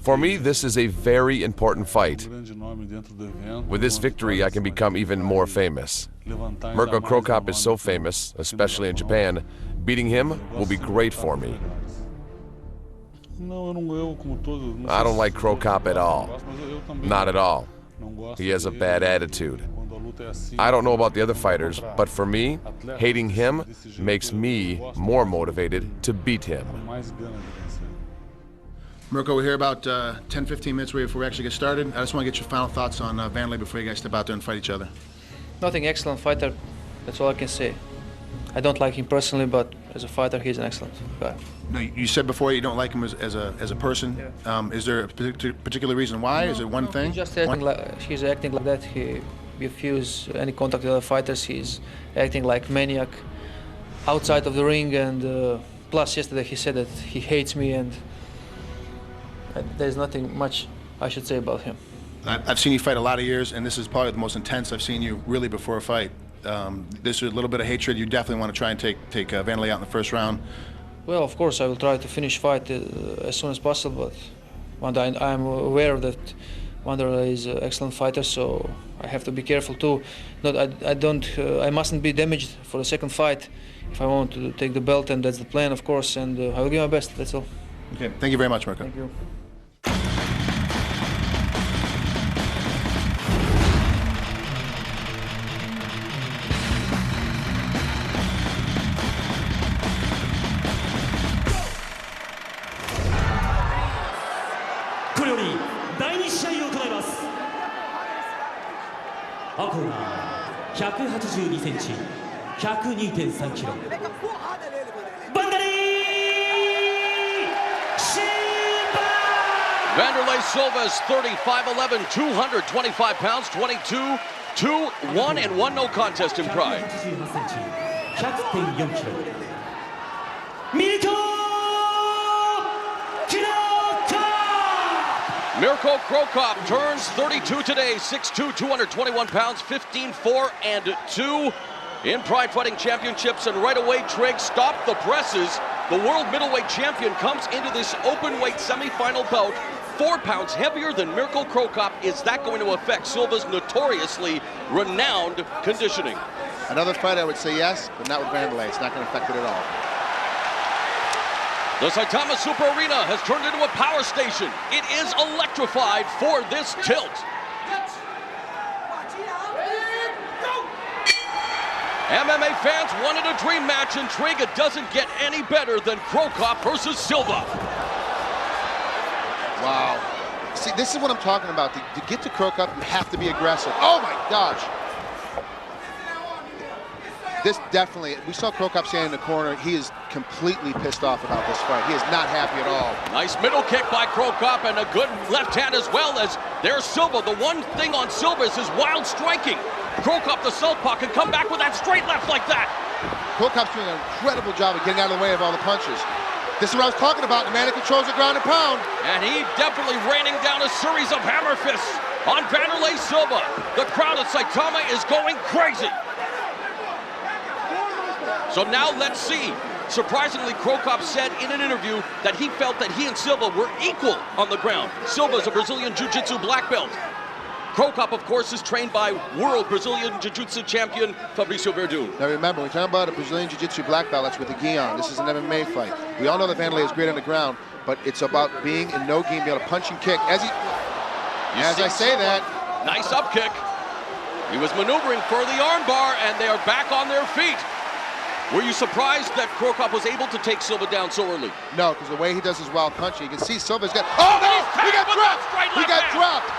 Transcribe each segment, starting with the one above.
For me, this is a very important fight. With this victory, I can become even more famous. Mirko Cro Cop is so famous, especially in Japan. Beating him will be great for me. I don't like Cro Cop at all. Not at all. He has a bad attitude. I don't know about the other fighters, but for me, hating him makes me more motivated to beat him. Mirko, we're here about 10-15 minutes before we actually get started. I just want to get your final thoughts on Wanderlei before you guys step out there and fight each other. Nothing, excellent fighter. That's all I can say. I don't like him personally, but as a fighter, he's an excellent guy. No, you said before you don't like him as a person. Yeah. Is there a particular reason why? Is it one thing? He's acting like that. He refuses any contact with other fighters. He's acting like maniac outside of the ring, and plus yesterday he said that he hates me, and there's nothing much I should say about him. I've seen you fight a lot of years, and this is probably the most intense I've seen you really before a fight. There's a little bit of hatred. You definitely want to try and take Wanderlei out in the first round. Well, of course, I will try to finish fight as soon as possible, but I'm aware that Wanderlei is an excellent fighter, so I have to be careful too. I mustn't be damaged for the second fight if I want to take the belt, and that's the plan, of course, and I will give my best, that's all. Okay, thank you very much, Mirko. Thank you. Wanderlei Silva is 35'11", 225 pounds, 22, 2-1 and 1 no contest in Pride. Mirko Cro Cop turns 32 today, 6'2", 221 pounds, 15-4 and 2 in Pride Fighting Championships. And right away, Trigg stopped the presses. The world middleweight champion comes into this open weight semifinal bout 4 pounds heavier than Mirko Cro Cop. Is that going to affect Silva's notoriously renowned conditioning? Another fight, I would say yes, but not with Wanderlei. It's not going to affect it at all. The Saitama Super Arena has turned into a power station. It is electrified for this tilt. MMA fans wanted a dream match, and Trigg, it doesn't get any better than Cro Cop versus Silva. Wow. See, this is what I'm talking about. To get to Cro Cop, you have to be aggressive. Oh my gosh. This definitely, we saw Cro Cop standing in the corner. He is completely pissed off about this fight. He is not happy at all. Nice middle kick by Cro Cop, and a good left hand as well. As there's Silva. The one thing on Silva is his wild striking. Cro Cop, the southpaw, can come back with that straight left like that. Cro Cop's doing an incredible job of getting out of the way of all the punches. This is what I was talking about, the man that controls the ground and pound. And he definitely raining down a series of hammer fists on Wanderlei Silva. The crowd at Saitama is going crazy. So now let's see. Surprisingly, Cro Cop said in an interview that he felt that he and Silva were equal on the ground. Silva's a Brazilian Jiu-Jitsu black belt. Cro Cop, of course, is trained by world Brazilian Jiu-Jitsu champion Fabricio Verdun. Now remember, we're talking about a Brazilian Jiu-Jitsu black belt. That's with the gi on. This is an MMA fight. We all know that Wanderlei is great on the ground, but it's about being in no gi and be able to punch and kick. As I say that, nice up kick. He was maneuvering for the armbar, and they are back on their feet. Were you surprised that Cro Cop was able to take Silva down so early? No, because the way he does his wild punching, you can see Silva's got. Oh no! He got dropped! He got dropped!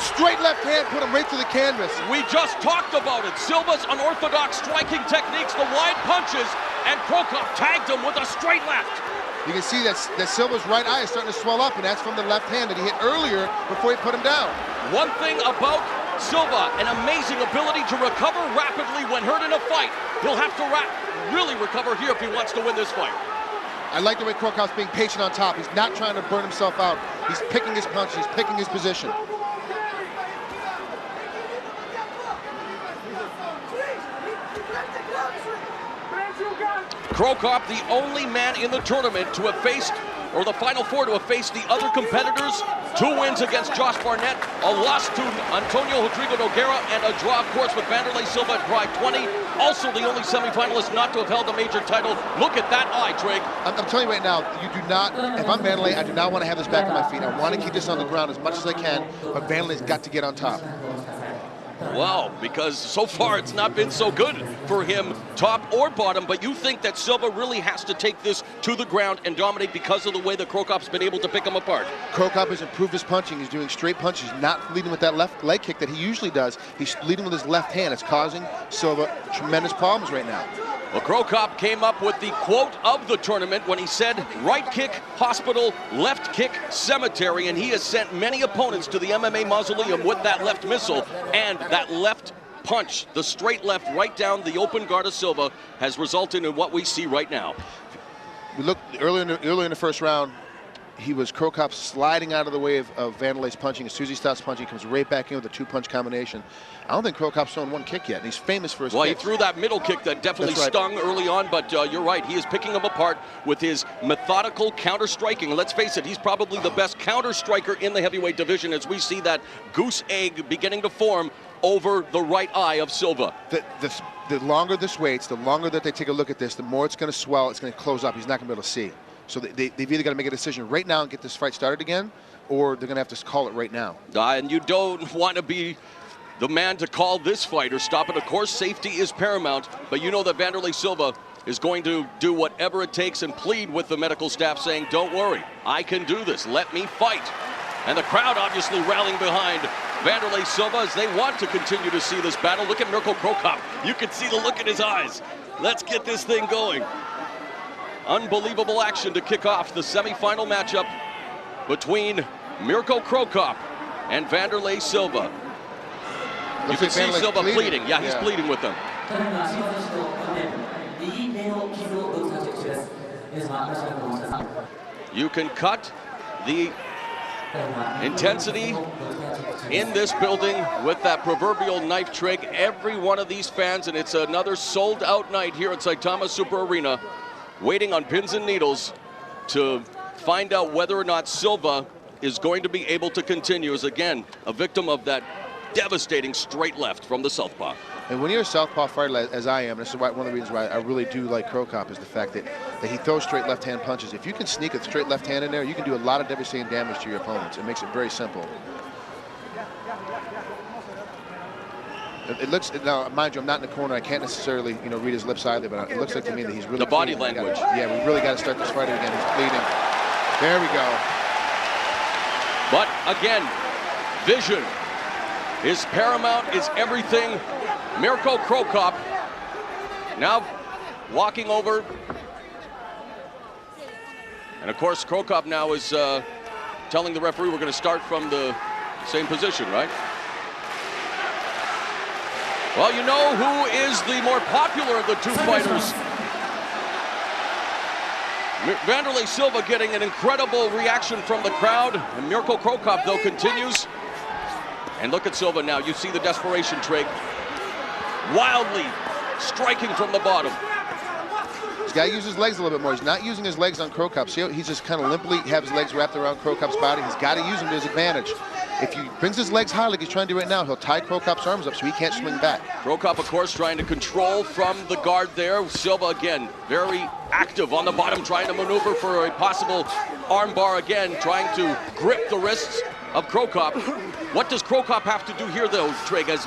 Straight left hand put him right through the canvas. We just talked about it. Silva's unorthodox striking techniques, the wide punches, and Cro Cop tagged him with a straight left. You can see that Silva's right eye is starting to swell up, and that's from the left hand that he hit earlier before he put him down. One thing about Silva, an amazing ability to recover rapidly when hurt in a fight. He'll have to really recover here if he wants to win this fight. I like the way Cro Cop's being patient on top. He's not trying to burn himself out. He's picking his punches, he's picking his position. Cro Cop, the only man in the tournament to have faced, or the Final Four to have faced the other competitors. 2 wins against Josh Barnett, a loss to Antonio Rodrigo Nogueira, and a draw, of course, with Wanderlei Silva at Pride 20. Also the only semifinalist not to have held a major title. Look at that eye, Trig. I'm telling you right now, you do not, if I'm Wanderlei, I do not want to have this back on my feet. I want to keep this on the ground as much as I can, but Wanderlei's got to get on top. Wow, because so far it's not been so good for him, top or bottom, but you think that Silva really has to take this to the ground and dominate because of the way that Cro Cop's been able to pick him apart. Cro Cop has improved his punching. He's doing straight punches, not leading with that left leg kick that he usually does. He's leading with his left hand. It's causing Silva tremendous problems right now. Well, Cro Cop came up with the quote of the tournament when he said, right kick, hospital, left kick, cemetery, and he has sent many opponents to the MMA mausoleum with that left missile, and that left punch, the straight left right down the open guard of Silva, has resulted in what we see right now. We looked earlier in the first round, Cro Cop sliding out of the way of Wanderlei's punching. As soon as he stops punching, he comes right back in with a 2-punch combination. I don't think Cro Cop's thrown 1 kick yet, and he's famous for his Well, kicks. he threw that middle kick that definitely stung early on, but you're right. He is picking him apart with his methodical counter-striking. Let's face it, he's probably the best counter-striker in the heavyweight division as we see that goose egg beginning to form over the right eye of Silva. The longer this waits, the longer that they take a look at this, the more it's going to swell, it's going to close up. He's not going to be able to see. So they've either got to make a decision right now and get this fight started again, or they're going to have to call it right now. And you don't want to be the man to call this fight or stop it. Of course, safety is paramount, but you know that Wanderlei Silva is going to do whatever it takes and plead with the medical staff saying, don't worry, I can do this, let me fight. And the crowd obviously rallying behind Wanderlei Silva as they want to continue to see this battle. Look at Mirko Cro Cop. You can see the look in his eyes. Let's get this thing going. Unbelievable action to kick off the semifinal matchup between Mirko Cro Cop and Wanderlei Silva. You can see Silva bleeding. Yeah, he's bleeding with them. You can cut the intensity in this building with that proverbial knife, Trig. Every one of these fans, and it's another sold-out night here at Saitama Super Arena, waiting on pins and needles to find out whether or not Silva is going to be able to continue as, again, a victim of that devastating straight left from the southpaw. And when you're a southpaw fighter, as I am, and this is one of the reasons why I really do like Cro Cop, is the fact that he throws straight left-hand punches. If you can sneak a straight left hand in there, you can do a lot of devastating damage to your opponents. It makes it very simple. It looks, now mind you, I'm not in the corner. I can't necessarily, read his lips either, but it looks like to me that he's really... The body language. Yeah, we really got to start this fight again. He's bleeding. There we go. But again, vision is paramount, is everything. Mirko Cro Cop now walking over. And of course, Cro Cop now is telling the referee we're going to start from the same position, right? Well, you know who is the more popular of the two fighters. Wanderlei Silva getting an incredible reaction from the crowd. And Mirko Cro Cop, though, continues. And look at Silva now. You see the desperation, Trig. Wildly striking from the bottom. He's got to use his legs a little bit more. He's not using his legs on Cro Cop. See how he's just kind of limply have his legs wrapped around Cro Cop's body. He's got to use them to his advantage. If he brings his legs high like he's trying to do right now, he'll tie Cro Cop's arms up so he can't swing back. Cro Cop, of course, trying to control from the guard there. Silva, again, very active on the bottom, trying to maneuver for a possible arm bar again, trying to grip the wrists of Cro Cop. What does Cro Cop have to do here, though, Trig, as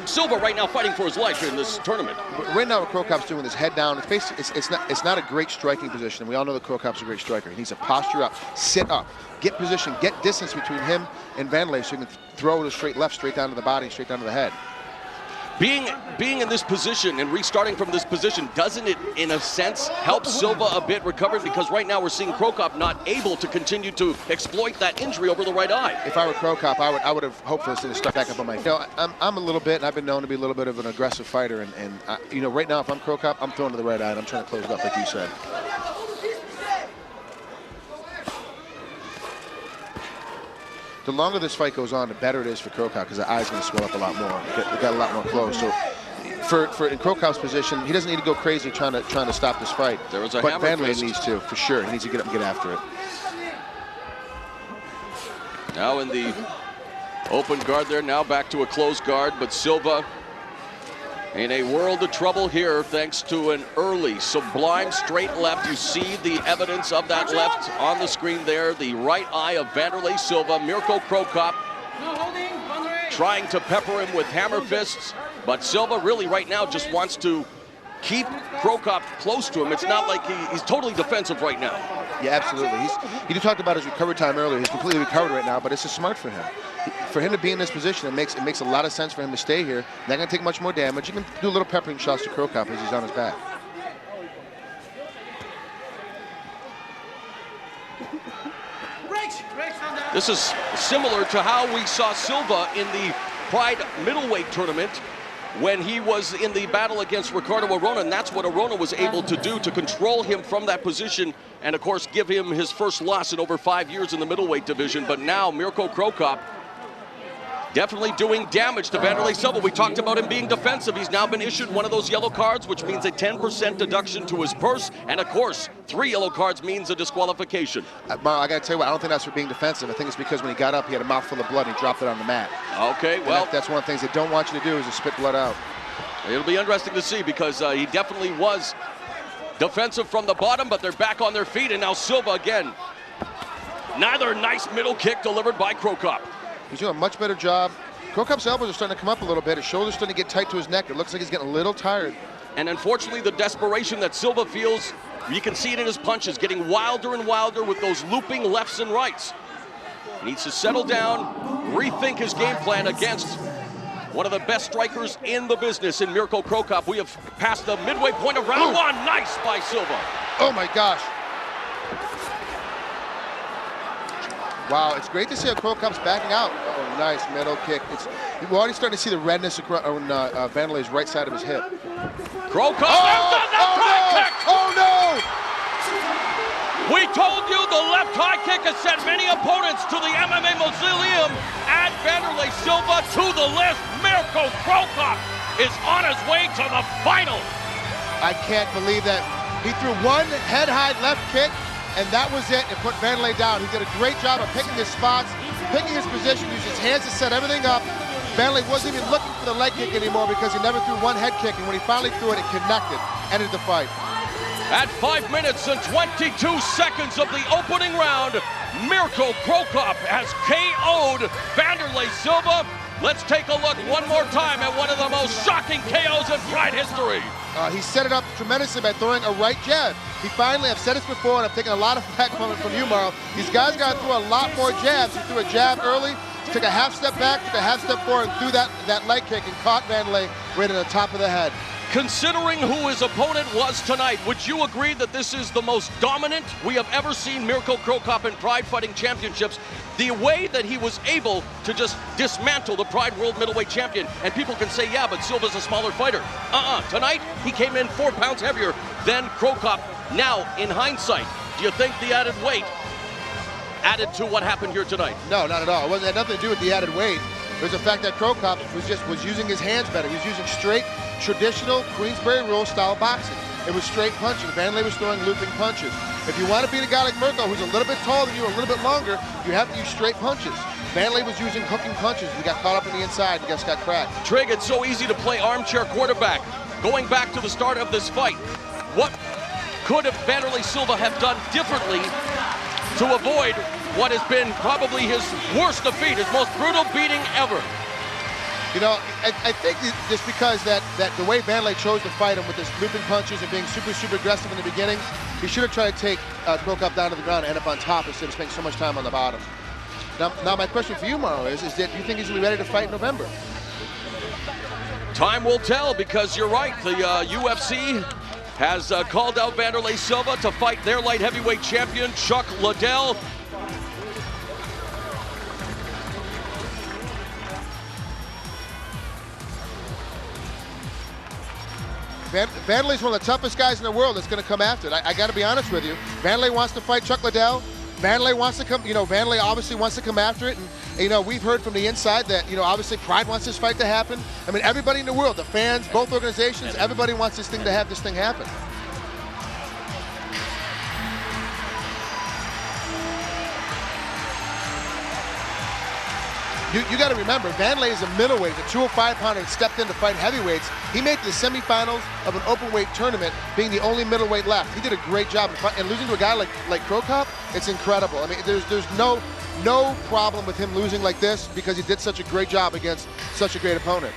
Silva right now fighting for his life in this tournament? Right now what Cro Cop's doing is head down. It's not a great striking position. And we all know that Cro Cop's a great striker. He needs to posture up, sit up, get position, get distance between him and Wanderlei so he can throw the straight left, straight down to the body, straight down to the head. Being in this position and restarting from this position, doesn't it, in a sense, help Silva a bit recover? Because right now we're seeing Cro Cop not able to continue to exploit that injury over the right eye. If I were Cro Cop, I would have hoped for this thing to start back up on my feet. I'm a little bit, and I've been known to be a little bit of an aggressive fighter. And right now, if I'm Cro Cop, I'm throwing to the right eye, and I'm trying to close it up, like you said. The longer this fight goes on, the better it is for Cro Cop because the eye's going to swell up a lot more. It got a lot more closed. So in Cro Cop's position, he doesn't need to go crazy trying to stop this fight. There was a but hammer Wanderlei fist. needs to, for sure. He needs to get up and get after it. Now in the open guard there, now back to a closed guard, but Silva in a world of trouble here thanks to an early sublime straight left. You see the evidence of that left on the screen there. The right eye of Wanderlei Silva. Mirko Cro Cop trying to pepper him with hammer fists, but Silva really right now just wants to keep Cro Cop close to him. It's not like he's totally defensive right now. Yeah, absolutely. You talked about his recovery time earlier. He's completely recovered right now, but it's just smart for him. For him to be in this position, it makes a lot of sense for him to stay here. Not going to take much more damage. You can do little peppering shots to Cro Cop as he's on his back. This is similar to how we saw Silva in the Pride middleweight tournament when he was in the battle against Ricardo Arona, and that's what Arona was able to do, to control him from that position and, of course, give him his first loss in over 5 years in the middleweight division. But now Mirko Cro Cop definitely doing damage to Wanderlei Silva. We talked about him being defensive. He's now been issued one of those yellow cards, which means a 10% deduction to his purse. And, of course, 3 yellow cards means a disqualification. Mauro, I got to tell you what, I don't think that's for being defensive. I think it's because when he got up, he had a mouthful of blood and he dropped it on the mat. Okay, well, that's one of the things they don't want you to do is to spit blood out. It'll be interesting to see because he definitely was defensive from the bottom, but they're back on their feet, and now Silva again. Another nice middle kick delivered by Cro Cop. He's doing a much better job. Cro Cop's elbows are starting to come up a little bit. His shoulders starting to get tight to his neck. It looks like he's getting a little tired. And unfortunately, the desperation that Silva feels, you can see it in his punches, getting wilder and wilder with those looping lefts and rights. He needs to settle down, rethink his game plan against one of the best strikers in the business in Mirko Cro Cop. We have passed the midway point of round 1. Nice by Silva. Oh my gosh. Wow, it's great to see how Cro Cop's backing out. Oh, nice middle kick. We're already starting to see the redness on Wanderlei's right side of his hip. Cro Cop, there's the left high kick! Oh no! We told you the left high kick has sent many opponents to the MMA mausoleum. Add Wanderlei Silva to the list. Mirko Cro Cop is on his way to the final. I can't believe that. He threw one head-high left kick, and that was it, and put Wanderlei down. He did a great job of picking his spots, picking his position, used his hands to set everything up. Wanderlei wasn't even looking for the leg kick anymore because he never threw one head kick, and when he finally threw it, it connected, ended the fight. At 5 minutes and 22 seconds of the opening round, Mirko Cro Cop has KO'd Wanderlei Silva. Let's take a look one more time at one of the most shocking KOs in Pride history. He set it up tremendously by throwing a right jab. He finally, I've said this before, and I've taken a lot of flack from you, Mauro. These guys got to throw a lot more jabs. He threw a jab early, took a half step back, took a half step forward, and threw that leg kick and caught Wanderlei right at the top of the head. Considering who his opponent was tonight, would you agree that this is the most dominant we have ever seen Mirko Cro Cop in Pride Fighting Championships? The way that he was able to just dismantle the Pride World Middleweight Champion, and people can say, yeah, but Silva's a smaller fighter. Tonight, he came in 4 pounds heavier than Cro Cop. Now, in hindsight, do you think the added weight added to what happened here tonight? No, not at all. It had nothing to do with the added weight. It was the fact that Cro Cop was using his hands better. He was using straight, traditional Queensberry rule style boxing. It was straight punching. Wanderlei was throwing looping punches. If you want to beat a guy like Mirko, who's a little bit taller than you, a little bit longer, you have to use straight punches. Wanderlei was using hooking punches. He got caught up in the inside and just got cracked. Trig, it's so easy to play armchair quarterback. Going back to the start of this fight, what could Wanderlei Silva have done differently to avoid what has been probably his worst defeat, his most brutal beating ever? You know, I think just because that the way Wanderlei chose to fight him with his looping punches and being super aggressive in the beginning, he should have tried to take Cro Cop down to the ground and end up on top instead of spending so much time on the bottom. Now my question for you, Mauro, is that do you think he's going to be ready to fight in November? Time will tell, because you're right. The UFC has called out Wanderlei Silva to fight their light heavyweight champion, Chuck Liddell. Wanderlei's one of the toughest guys in the world that's going to come after it. I got to be honest with you. Wanderlei wants to fight Chuck Liddell. Wanderlei wants to come, Wanderlei obviously wants to come after it. And, we've heard from the inside that, obviously Pride wants this fight to happen. I mean, everybody in the world, the fans, both organizations, everybody wants this thing to have this thing happen. You got to remember, Wanderlei is a middleweight, a 205-pounder that stepped in to fight heavyweights. He made the semifinals of an open-weight tournament, being the only middleweight left. He did a great job, and losing to a guy like Cro Cop, it's incredible. I mean, there's no problem with him losing like this because he did such a great job against such a great opponent.